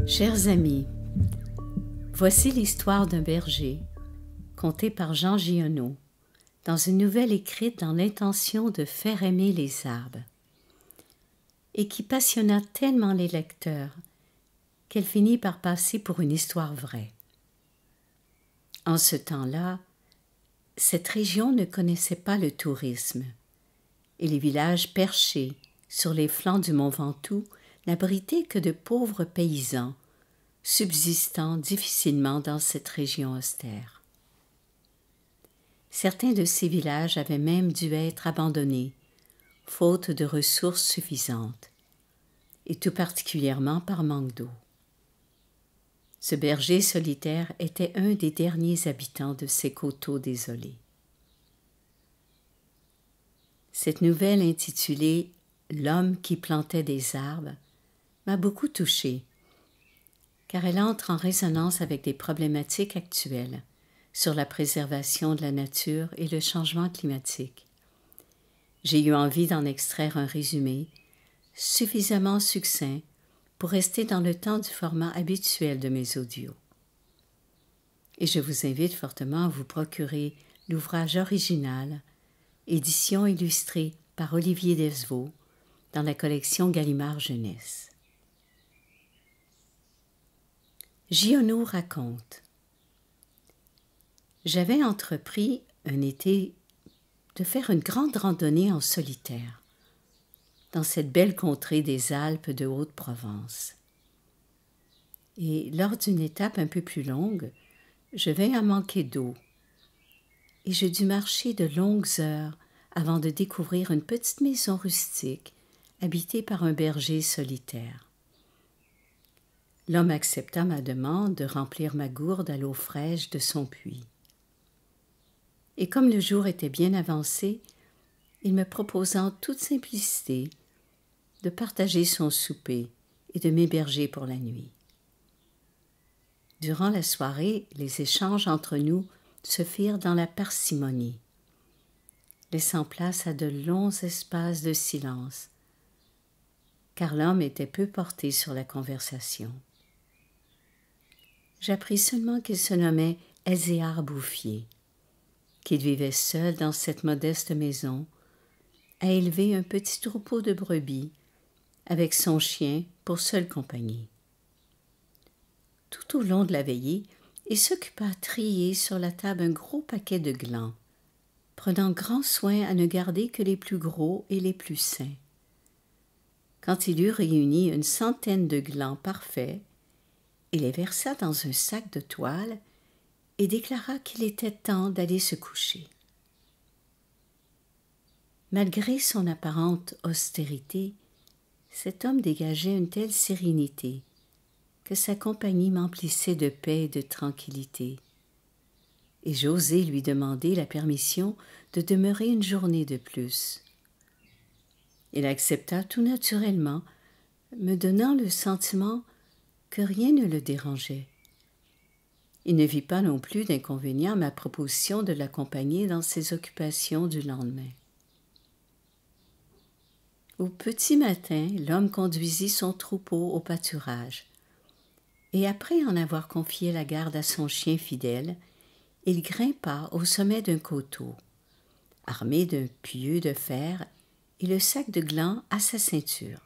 Chers amis, voici l'histoire d'un berger, contée par Jean Giono, dans une nouvelle écrite dans l'intention de faire aimer les arbres, et qui passionna tellement les lecteurs qu'elle finit par passer pour une histoire vraie. En ce temps-là, cette région ne connaissait pas le tourisme, et les villages perchés sur les flancs du mont Ventoux n'abritaient que de pauvres paysans, subsistant difficilement dans cette région austère. Certains de ces villages avaient même dû être abandonnés, faute de ressources suffisantes, et tout particulièrement par manque d'eau. Ce berger solitaire était un des derniers habitants de ces coteaux désolés. Cette nouvelle intitulée « L'homme qui plantait des arbres » m'a beaucoup touchée, car elle entre en résonance avec des problématiques actuelles sur la préservation de la nature et le changement climatique. J'ai eu envie d'en extraire un résumé suffisamment succinct pour rester dans le temps du format habituel de mes audios. Et je vous invite fortement à vous procurer l'ouvrage original, édition illustrée par Olivier Desvaux, dans la collection Gallimard Jeunesse. Giono raconte: J'avais entrepris un été de faire une grande randonnée en solitaire dans cette belle contrée des Alpes de Haute-Provence. Et lors d'une étape un peu plus longue, je vins à manquer d'eau et je dus marcher de longues heures avant de découvrir une petite maison rustique habitée par un berger solitaire. L'homme accepta ma demande de remplir ma gourde à l'eau fraîche de son puits. Et comme le jour était bien avancé, il me proposa en toute simplicité de partager son souper et de m'héberger pour la nuit. Durant la soirée, les échanges entre nous se firent dans la parcimonie, laissant place à de longs espaces de silence, car l'homme était peu porté sur la conversation. J'appris seulement qu'il se nommait Elzéar Bouffier, qu'il vivait seul dans cette modeste maison, à élever un petit troupeau de brebis, avec son chien pour seule compagnie. Tout au long de la veillée, il s'occupa à trier sur la table un gros paquet de glands, prenant grand soin à ne garder que les plus gros et les plus sains. Quand il eut réuni une centaine de glands parfaits, il les versa dans un sac de toile et déclara qu'il était temps d'aller se coucher. Malgré son apparente austérité, cet homme dégageait une telle sérénité que sa compagnie m'emplissait de paix et de tranquillité, et j'osai lui demander la permission de demeurer une journée de plus. Il accepta tout naturellement, me donnant le sentiment que rien ne le dérangeait. Il ne vit pas non plus d'inconvénient à ma proposition de l'accompagner dans ses occupations du lendemain. Au petit matin, l'homme conduisit son troupeau au pâturage, et après en avoir confié la garde à son chien fidèle, il grimpa au sommet d'un coteau, armé d'un pieu de fer et le sac de glands à sa ceinture.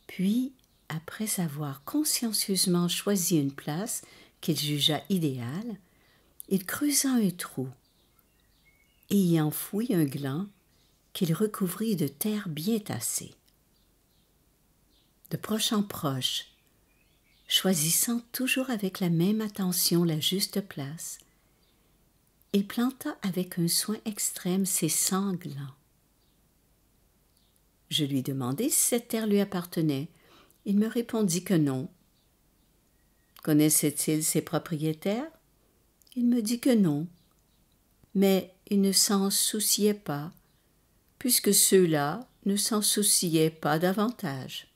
Puis, après avoir consciencieusement choisi une place qu'il jugea idéale, il creusa un trou et y enfouit un gland qu'il recouvrit de terre bien tassée. De proche en proche, choisissant toujours avec la même attention la juste place, il planta avec un soin extrême ses 100 glands. Je lui demandai si cette terre lui appartenait. Il me répondit que non. Connaissait-il ses propriétaires? Il me dit que non, mais il ne s'en souciait pas, puisque ceux-là ne s'en souciaient pas davantage.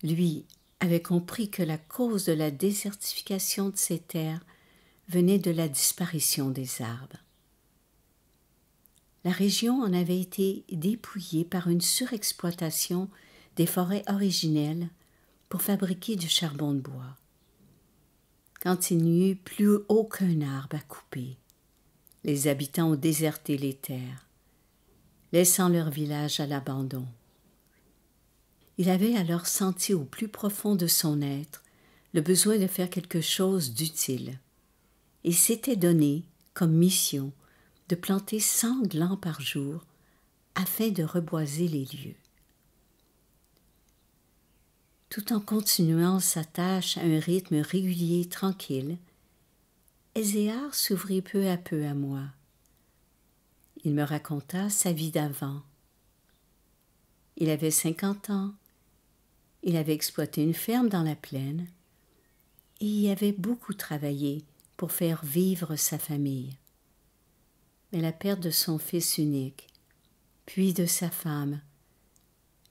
Lui avait compris que la cause de la désertification de ces terres venait de la disparition des arbres. La région en avait été dépouillée par une surexploitation des forêts originelles pour fabriquer du charbon de bois. Quand il n'y eut plus aucun arbre à couper, les habitants ont déserté les terres, laissant leur village à l'abandon. Il avait alors senti au plus profond de son être le besoin de faire quelque chose d'utile, et s'était donné comme mission de planter 100 glands par jour afin de reboiser les lieux. Tout en continuant sa tâche à un rythme régulier et tranquille, Ézéar s'ouvrit peu à peu à moi. Il me raconta sa vie d'avant. Il avait 50 ans, il avait exploité une ferme dans la plaine et y avait beaucoup travaillé pour faire vivre sa famille. Mais la perte de son fils unique, puis de sa femme,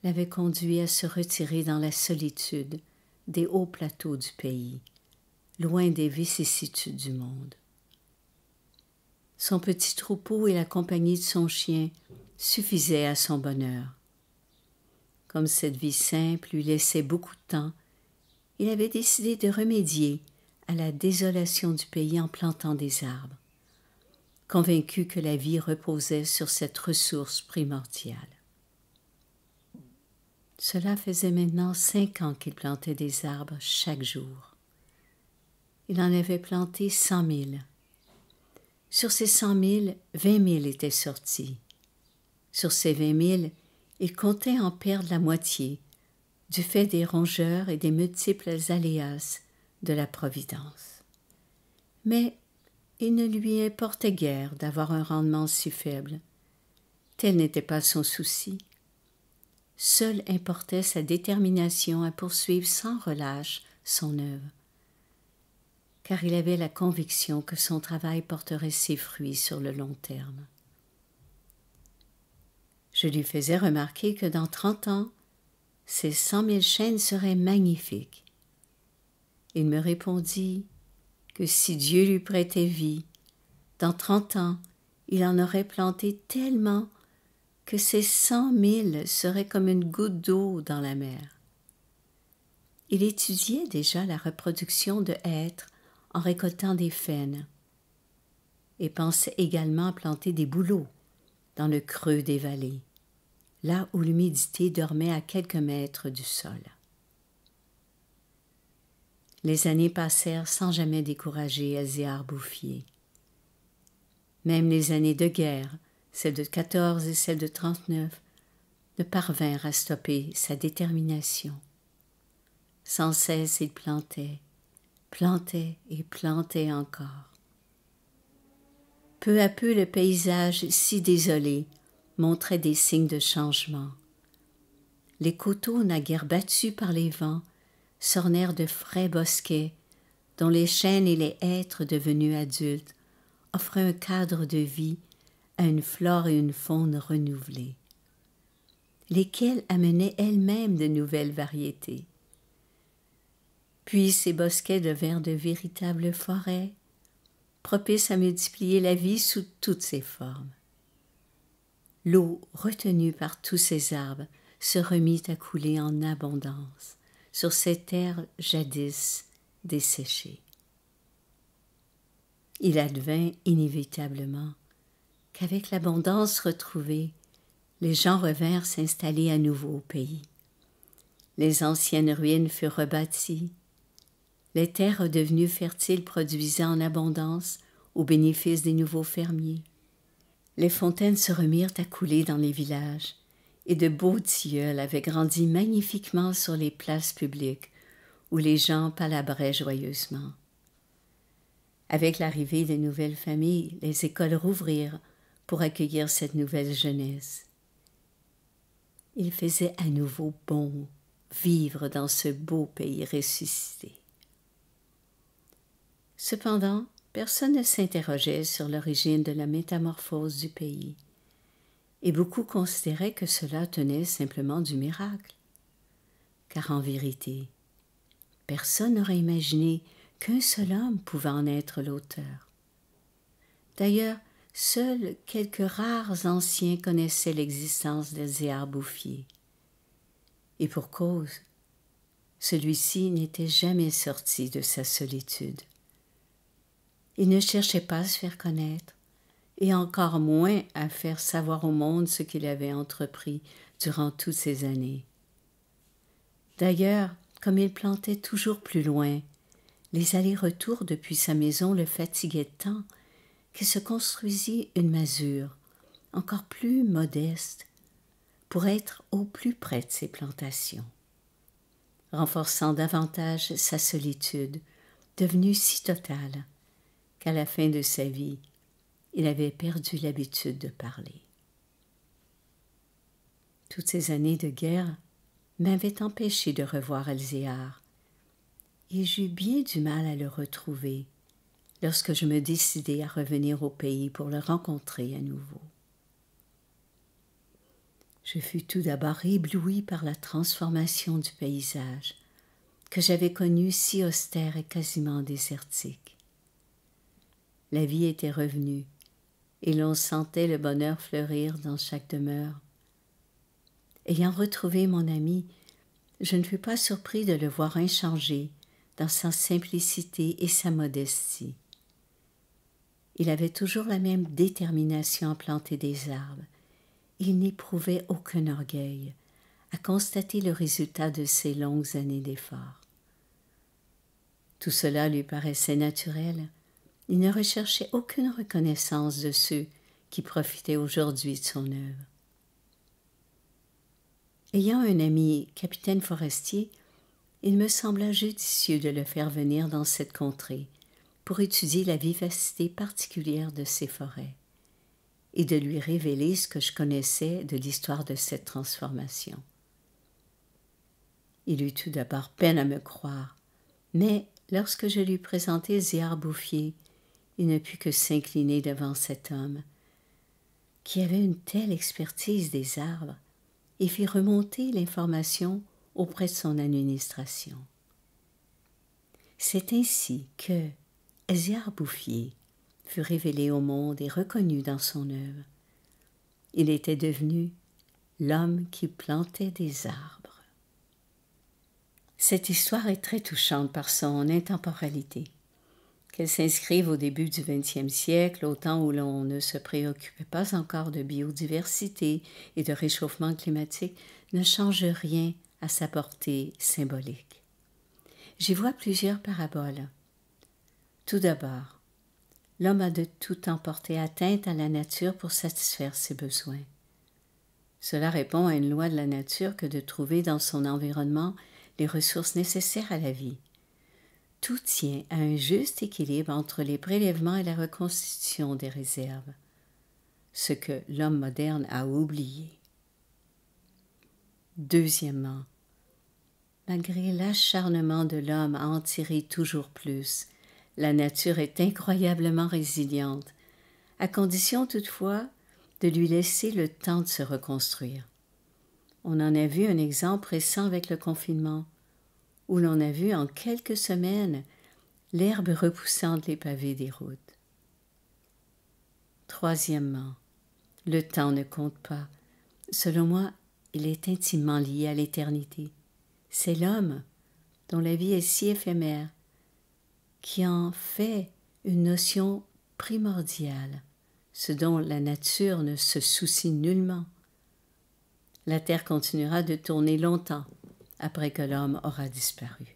l'avait conduit à se retirer dans la solitude des hauts plateaux du pays, loin des vicissitudes du monde. Son petit troupeau et la compagnie de son chien suffisaient à son bonheur. Comme cette vie simple lui laissait beaucoup de temps, il avait décidé de remédier à la désolation du pays en plantant des arbres, convaincu que la vie reposait sur cette ressource primordiale. Cela faisait maintenant 5 ans qu'il plantait des arbres chaque jour. Il en avait planté 100 000. Sur ces 100 000, 20 000 étaient sortis. Sur ces 20 000, il comptait en perdre la moitié, du fait des rongeurs et des multiples aléas de la Providence. Mais il ne lui importait guère d'avoir un rendement si faible. Tel n'était pas son souci. Seul importait sa détermination à poursuivre sans relâche son œuvre, car il avait la conviction que son travail porterait ses fruits sur le long terme. Je lui faisais remarquer que dans 30 ans, ces 100 000 chênes seraient magnifiques. Il me répondit que si Dieu lui prêtait vie, dans 30 ans, il en aurait planté tellement que ces 100 000 seraient comme une goutte d'eau dans la mer. Il étudiait déjà la reproduction de hêtres en récoltant des faînes et pensait également à planter des bouleaux dans le creux des vallées, là où l'humidité dormait à quelques mètres du sol. Les années passèrent sans jamais décourager Ézéar Bouffier. Même les années de guerre, celles de 14 et celles de 39, ne parvinrent à stopper sa détermination. Sans cesse il plantait et plantait encore. Peu à peu le paysage si désolé montrait des signes de changement. Les coteaux naguère battus par les vents s'ornèrent de frais bosquets dont les chênes et les hêtres devenus adultes offraient un cadre de vie à une flore et une faune renouvelées, lesquelles amenaient elles-mêmes de nouvelles variétés. Puis ces bosquets devinrent de véritables forêts, propices à multiplier la vie sous toutes ses formes. L'eau, retenue par tous ces arbres, se remit à couler en abondance sur ces terres jadis desséchées. Il advint inévitablement qu'avec l'abondance retrouvée, les gens revinrent s'installer à nouveau au pays. Les anciennes ruines furent rebâties, les terres redevenues fertiles produisaient en abondance au bénéfice des nouveaux fermiers. Les fontaines se remirent à couler dans les villages, et de beaux tilleuls avaient grandi magnifiquement sur les places publiques où les gens palabraient joyeusement. Avec l'arrivée des nouvelles familles, les écoles rouvrirent pour accueillir cette nouvelle jeunesse. Il faisait à nouveau bon vivre dans ce beau pays ressuscité. Cependant, personne ne s'interrogeait sur l'origine de la métamorphose du pays, et beaucoup considéraient que cela tenait simplement du miracle. Car en vérité, personne n'aurait imaginé qu'un seul homme pouvait en être l'auteur. D'ailleurs, seuls quelques rares anciens connaissaient l'existence d'Ézéar Bouffier. Et pour cause, Celui-ci n'était jamais sorti de sa solitude. Il ne cherchait pas à se faire connaître, et encore moins à faire savoir au monde ce qu'il avait entrepris durant toutes ces années. D'ailleurs, comme il plantait toujours plus loin, les allers-retours depuis sa maison le fatiguaient tant qu'il se construisit une masure encore plus modeste pour être au plus près de ses plantations, renforçant davantage sa solitude, devenue si totale qu'à la fin de sa vie, il avait perdu l'habitude de parler. Toutes ces années de guerre m'avaient empêché de revoir Elzéar, et j'eus bien du mal à le retrouver lorsque je me décidai à revenir au pays pour le rencontrer à nouveau. Je fus tout d'abord ébloui par la transformation du paysage, que j'avais connu si austère et quasiment désertique. La vie était revenue, et l'on sentait le bonheur fleurir dans chaque demeure. Ayant retrouvé mon ami, je ne fus pas surpris de le voir inchangé dans sa simplicité et sa modestie. Il avait toujours la même détermination à planter des arbres. Il n'éprouvait aucun orgueil à constater le résultat de ses longues années d'efforts. Tout cela lui paraissait naturel. Il ne recherchait aucune reconnaissance de ceux qui profitaient aujourd'hui de son œuvre. Ayant un ami capitaine forestier, il me sembla judicieux de le faire venir dans cette contrée pour étudier la vivacité particulière de ces forêts et de lui révéler ce que je connaissais de l'histoire de cette transformation. Il eut tout d'abord peine à me croire, mais lorsque je lui présentai Zéar Bouffier, il ne put que s'incliner devant cet homme qui avait une telle expertise des arbres et fit remonter l'information auprès de son administration. C'est ainsi que Zéar Bouffier fut révélé au monde et reconnu dans son œuvre. Il était devenu l'homme qui plantait des arbres. Cette histoire est très touchante par son intemporalité. Qu'elle s'inscrive au début du XXe siècle, au temps où l'on ne se préoccupait pas encore de biodiversité et de réchauffement climatique, ne change rien à sa portée symbolique. J'y vois plusieurs paraboles. Tout d'abord, l'homme a de tout temps porté atteinte à la nature pour satisfaire ses besoins. Cela répond à une loi de la nature que de trouver dans son environnement les ressources nécessaires à la vie. Tout tient à un juste équilibre entre les prélèvements et la reconstitution des réserves, ce que l'homme moderne a oublié. Deuxièmement, malgré l'acharnement de l'homme à en tirer toujours plus, la nature est incroyablement résiliente, à condition toutefois de lui laisser le temps de se reconstruire. On en a vu un exemple récent avec le confinement, où l'on a vu en quelques semaines l'herbe repoussant les pavés des routes. Troisièmement, le temps ne compte pas. Selon moi, il est intimement lié à l'éternité. C'est l'homme, dont la vie est si éphémère, qui en fait une notion primordiale, ce dont la nature ne se soucie nullement. La terre continuera de tourner longtemps après que l'homme aura disparu.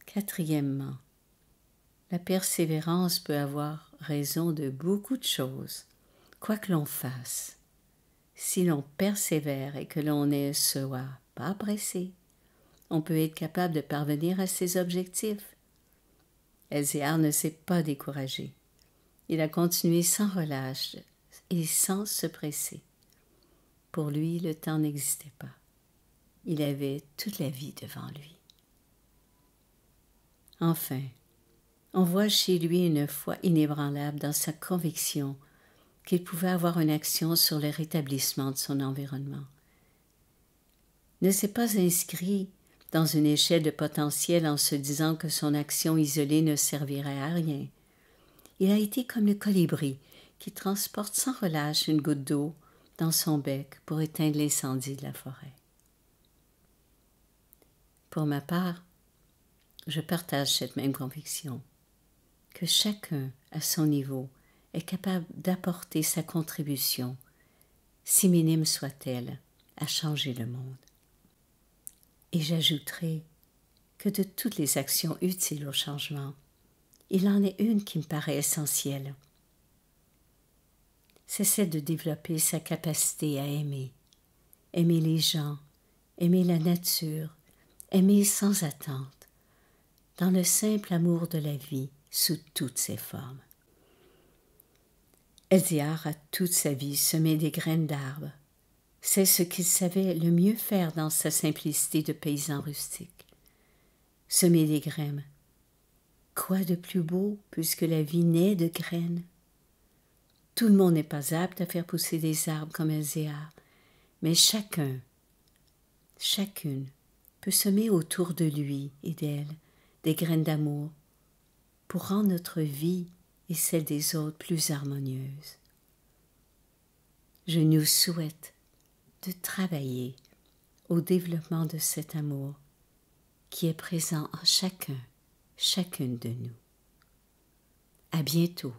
Quatrièmement, la persévérance peut avoir raison de beaucoup de choses, quoi que l'on fasse. Si l'on persévère et que l'on ne soit pas pressé, on peut être capable de parvenir à ses objectifs. Elzéar ne s'est pas découragé. Il a continué sans relâche et sans se presser. Pour lui, le temps n'existait pas. Il avait toute la vie devant lui. Enfin, on voit chez lui une foi inébranlable dans sa conviction qu'il pouvait avoir une action sur le rétablissement de son environnement. Il ne s'est pas inscrit dans une échelle de potentiel en se disant que son action isolée ne servirait à rien. Il a été comme le colibri qui transporte sans relâche une goutte d'eau dans son bec pour éteindre l'incendie de la forêt. Pour ma part, je partage cette même conviction, que chacun, à son niveau, est capable d'apporter sa contribution, si minime soit-elle, à changer le monde. Et j'ajouterai que de toutes les actions utiles au changement, il en est une qui me paraît essentielle. C'est celle de développer sa capacité à aimer, aimer les gens, aimer la nature, aimer sans attente, dans le simple amour de la vie sous toutes ses formes. Elzéar a toute sa vie semé des graines d'arbres. C'est ce qu'il savait le mieux faire dans sa simplicité de paysan rustique. Semer des graines. Quoi de plus beau puisque la vie naît de graines? Tout le monde n'est pas apte à faire pousser des arbres comme Elzéar, mais chacune peut semer autour de lui et d'elle des graines d'amour pour rendre notre vie et celle des autres plus harmonieuses. Je nous souhaite de travailler au développement de cet amour qui est présent en chacune de nous. À bientôt.